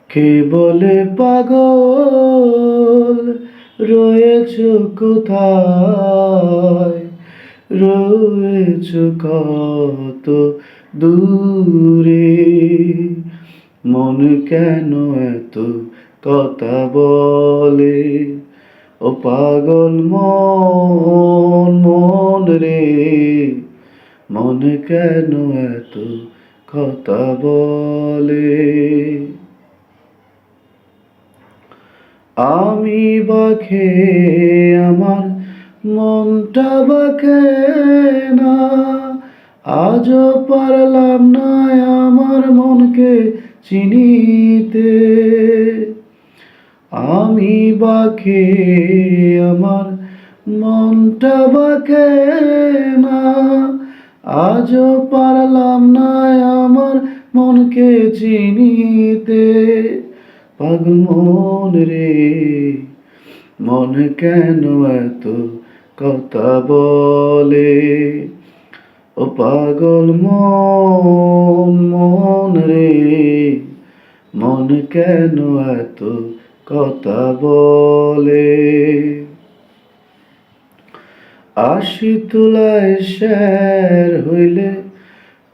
কে বলে পাগল, রয়েছ কোথায়, রয়েছ কত দূরে। মন কেন এত কথা বলে, ও পাগল মন, মন রে। মন কেন এত কথা বলে। আমি বাঁকে আমার মনটা বাঁকে না, আজও পারলাম না আমার মনকে চিনিতে। আমি বাঁকে আমার মনটা বাঁকে না, আজও পারলাম না আমার মনকে চিনিতে। পাগল মন রে, মন কেন এত কথা বলে, ও পাগল মন, মন রে। মন কেন এত কথা বলে। আশি তোলায় শের হইলে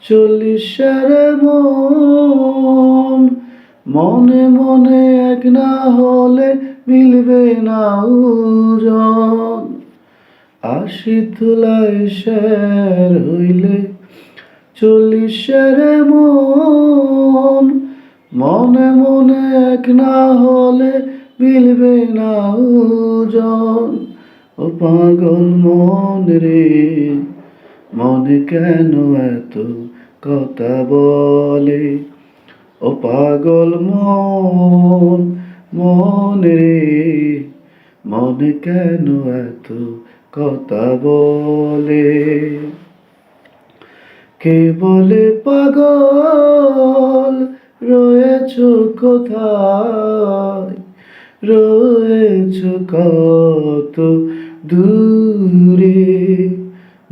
40 সেরে মন, মনে মনে এক না হলে মিলবে না ওজন। 80 তোলায় শের হইলে 40 সেরে মন, মনে মনে এক না হলে মিলবে না ওজন। ও পাগল মন রে, মন কেন এত কথা বলে, ও পাগল মন, মন রে। মন কেন এত কথা বলে। কে বলে পাগল, রয়েছ কোথায়, রয়েছ কত দূরে।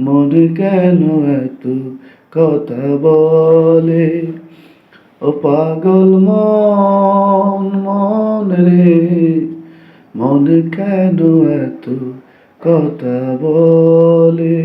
মন কেন এত কথা বলে, ও পাগল মন, মন রে। মন কেন এত কথা বলে।